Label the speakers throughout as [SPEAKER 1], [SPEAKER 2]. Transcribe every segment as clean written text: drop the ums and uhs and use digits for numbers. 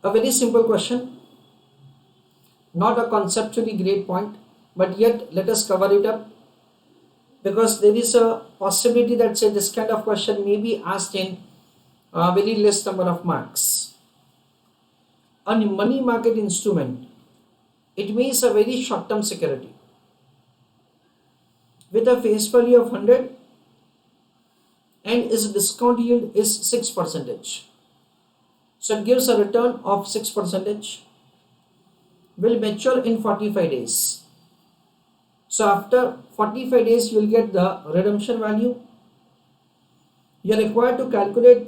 [SPEAKER 1] A very simple question, not a conceptually great point, but yet let us cover it up because there is a possibility that say this kind of question may be asked in a very less number of marks. A money market instrument, it means a very short-term security with a face value of 100 and its discount yield is 6%. So it gives a return of 6%, will mature in 45 days. So after 45 days you will get the redemption value. You are required to calculate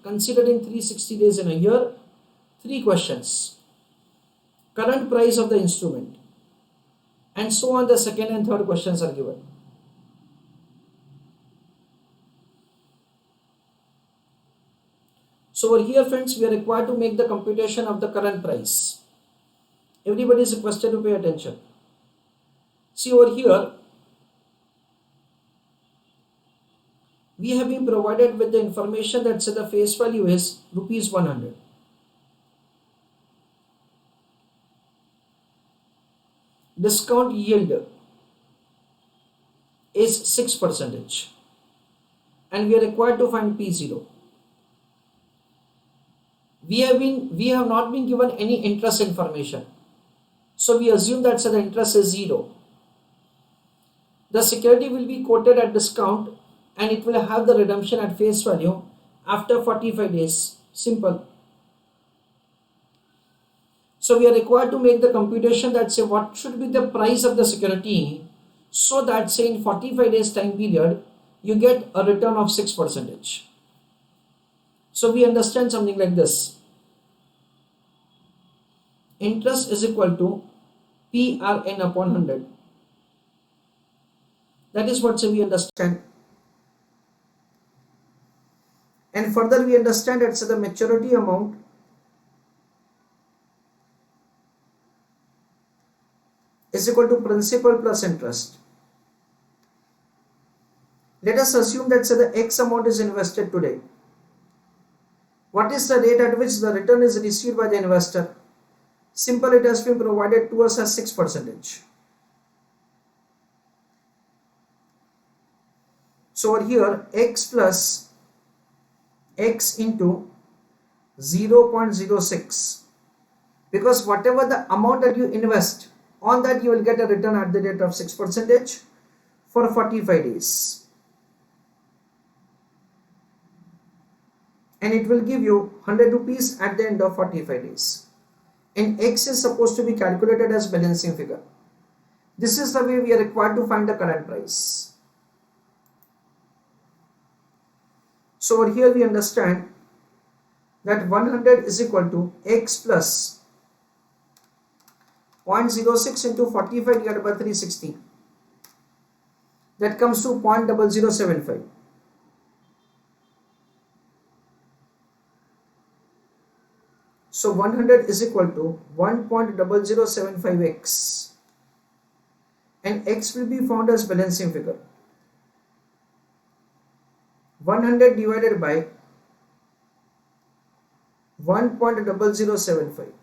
[SPEAKER 1] considering 360 days in a year, 3 questions. Current price of the instrument, and so on. The second and third questions are given. So over here friends, we are required to make the computation of the current price. Everybody is requested to pay attention. See over here, we have been provided with the information that say the face value is rupees 100. Discount yield is 6%, and we are required to find P0. We have not been given any interest information, so we assume that the interest is 0. The security will be quoted at discount and it will have the redemption at face value after 45 days. Simple. So we are required to make the computation that say what should be the price of the security, so that say in 45 days time period you get a return of 6%. So we understand something like this. Interest is equal to PRN upon 100. That is what we understand. And further we understand that the maturity amount is equal to principal plus interest. Let us assume that the X amount is invested today. What is the rate at which the return is received by the investor? Simple, it has been provided to us as 6%. So over here, X plus X into 0.06, because whatever the amount that you invest, on that you will get a return at the rate of 6% for 45 days. And it will give you 100 rupees at the end of 45 days. And X is supposed to be calculated as balancing figure. This is the way we are required to find the current price. So over here we understand that 100 is equal to X plus 0.06 into 45 divided by 360. That comes to 0.0075. So 100 is equal to 1.0075x, and x will be found as balancing figure. 100 divided by 1.0075.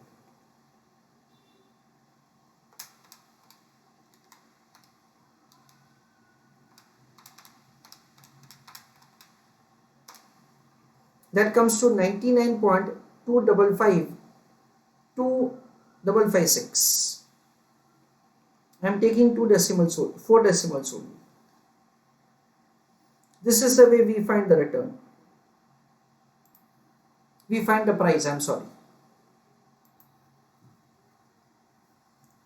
[SPEAKER 1] That comes to 99.255256. I am taking 4 decimals only. This is the way we find the return. We find the price, I am sorry.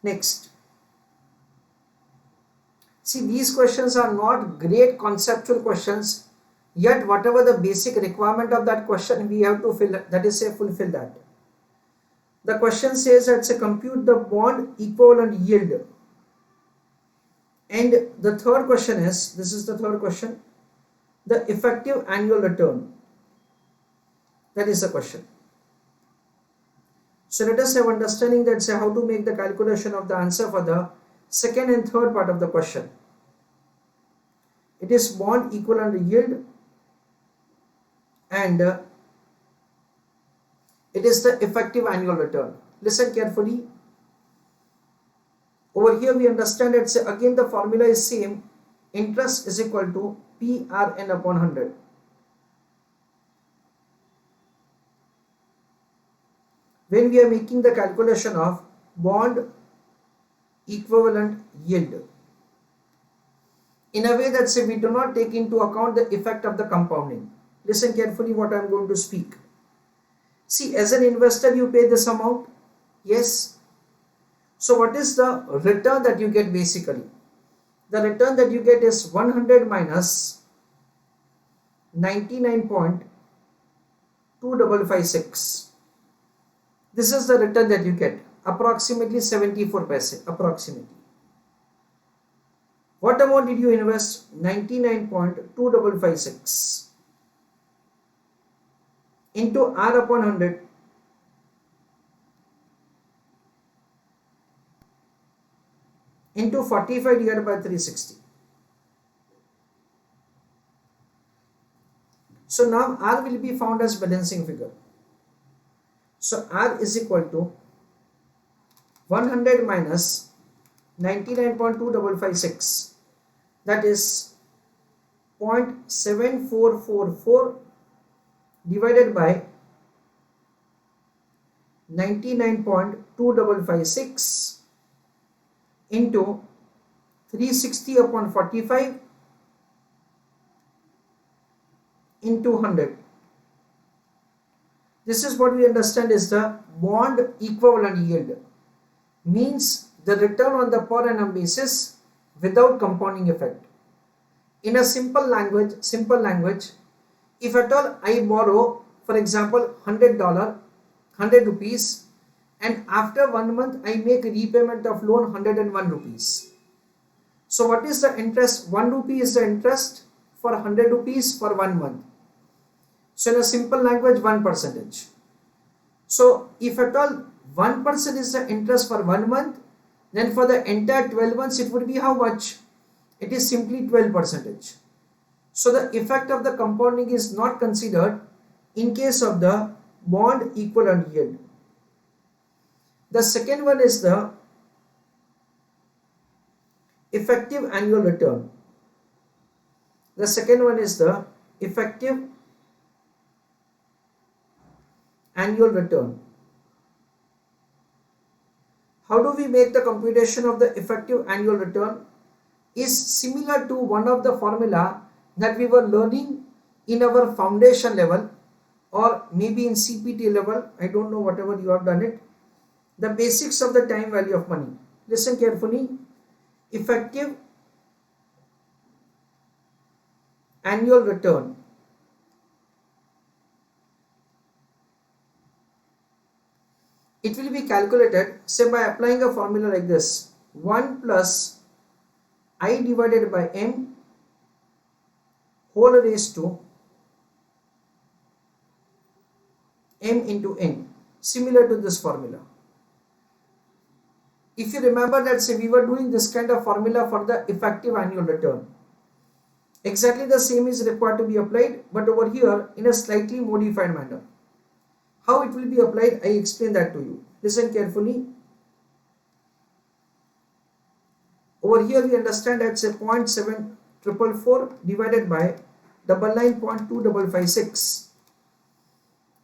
[SPEAKER 1] Next. See, these questions are not great conceptual questions, yet whatever the basic requirement of that question, we have to fill, that is say fulfill that. The question says that say compute the bond equivalent yield. And the third question is, this is the third question, the effective annual return. That is the question. So let us have understanding that say how to make the calculation of the answer for the second and third part of the question. It is bond equivalent yield and It is the effective annual return. Listen carefully. Over here we understand that again the formula is same. Interest is equal to PRN upon 100. When we are making the calculation of bond equivalent yield, in a way that we do not take into account the effect of the compounding. Listen carefully what I am going to speak. See, as an investor you pay this amount. Yes. So what is the return that you get basically? The return that you get is 100 minus 99.2556. This is the return that you get, approximately 74 paise, approximately. What amount did you invest? 99.2556 into R upon 100 into 45 divided by 360. So now R will be found as balancing figure. So R is equal to 100 minus 99.2556, that is 0.7444 divided by 99.2556 into 360 upon 45 into 100. This is what we understand is the bond equivalent yield, means the return on the per annum basis without compounding effect. In a simple language, if at all I borrow, for example, $100, 100 rupees, and after 1 month I make a repayment of loan 101 rupees. So what is the interest? 1 rupee is the interest for 100 rupees for 1 month. So in a simple language, 1%. So if at all 1% is the interest for 1 month, then for the entire 12 months it would be how much? It is simply 12%. So the effect of the compounding is not considered in case of the bond equivalent yield. The second one is the effective annual return. The second one is the effective annual return. How do we make the computation of the effective annual return? Is similar to one of the formula that we were learning in our foundation level or maybe in CPT level. I don't know, whatever you have done it. The basics of the time value of money. Listen carefully. Effective annual return it will be calculated, say, by applying a formula like this: 1 plus I divided by M whole raised to M into N, similar to this formula. If you remember that, say, we were doing this kind of formula for the effective annual return. Exactly the same is required to be applied, but over here in a slightly modified manner. How it will be applied, I explain that to you. Listen carefully. Over here we understand that, say, 0.7444 divided by 99.2556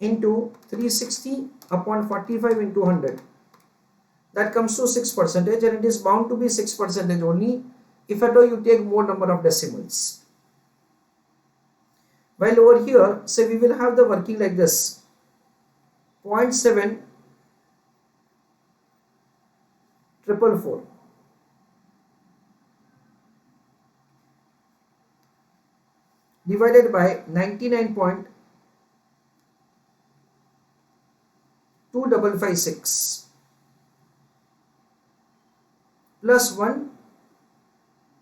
[SPEAKER 1] into 360 upon 45 into 100. That comes to 6%, and it is bound to be 6% only if at all you take more number of decimals. While over here, say, we will have the working like this: 0.7444 divided by 99.2556 plus 1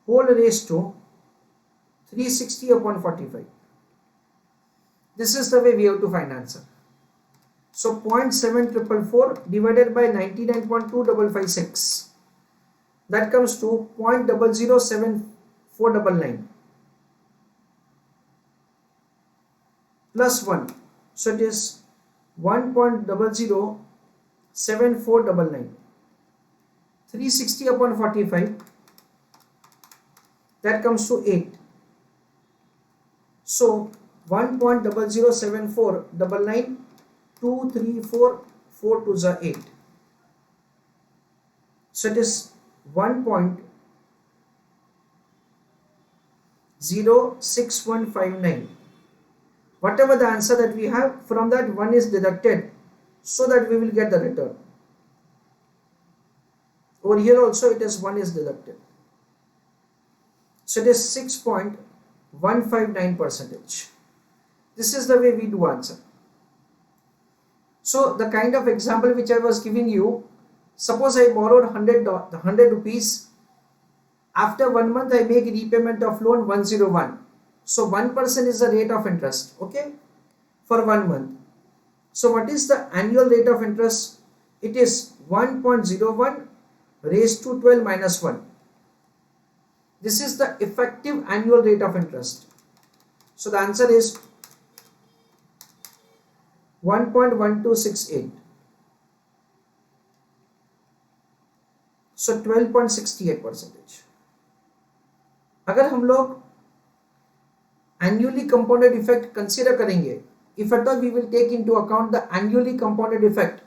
[SPEAKER 1] whole raised to 360 upon 45. This is the way we have to find answer. So 0.7444 divided by 99.2556, that comes to 0.007499 plus 1. So it is 1.007499. 360 upon 45, that comes to 8. So 1.007499, 2, 3, 4, 4 to the 8. So it is 1.06159. Whatever the answer that we have, from that 1 is deducted, so that we will get the return. Over here also it is 1 is deducted. So it is 6.159%. This is the way we do answer. So the kind of example which I was giving you, suppose I borrowed 100 rupees. After 1 month I make repayment of loan 101. So 1% is the rate of interest, okay, for 1 month. So what is the annual rate of interest? It is 1.01 raised to 12 minus 1. This is the effective annual rate of interest. So the answer is 1.1268. So 12.68%. अगर हम लोग annually compounded effect consider करेंगे, if at all we will take into account the annually compounded effect,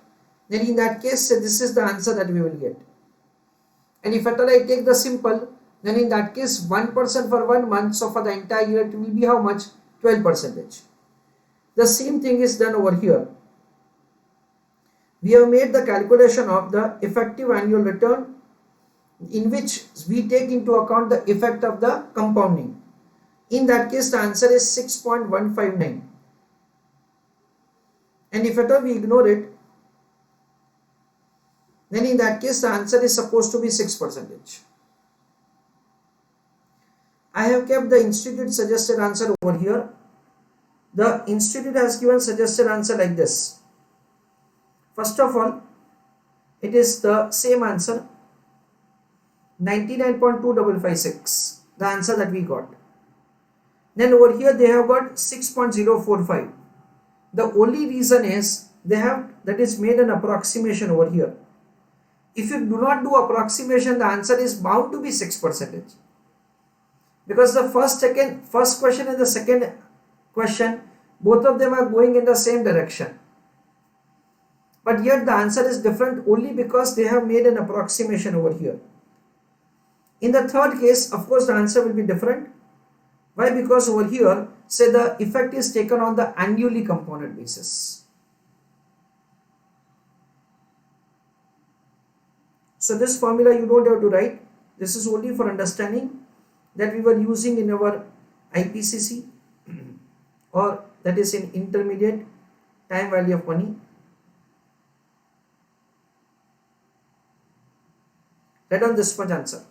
[SPEAKER 1] then in that case this is the answer that we will get. And if at all I take the simple, then in that case 1% for 1 month, so for the entire year it will be how much? 12%. The same thing is done over here. We have made the calculation of the effective annual return, in which we take into account the effect of the compounding. In that case the answer is 6.159. And if at all we ignore it, then in that case the answer is supposed to be 6%. I have kept the institute suggested answer over here. The institute has given suggested answer like this. First of all, it is the same answer, 99.2556, the answer that we got. Then over here they have got 6.045. The only reason is they have, that is, made an approximation over here. If you do not do approximation, the answer is bound to be 6%. Because the first question and the second question, both of them are going in the same direction. But yet the answer is different only because they have made an approximation over here. In the third case, of course, the answer will be different. Why? Because over here, say the effect is taken on the annually compounded basis. So this formula you don't have to write. This is only for understanding that we were using in our IPCC or that is in intermediate time value of money. Write down this much answer.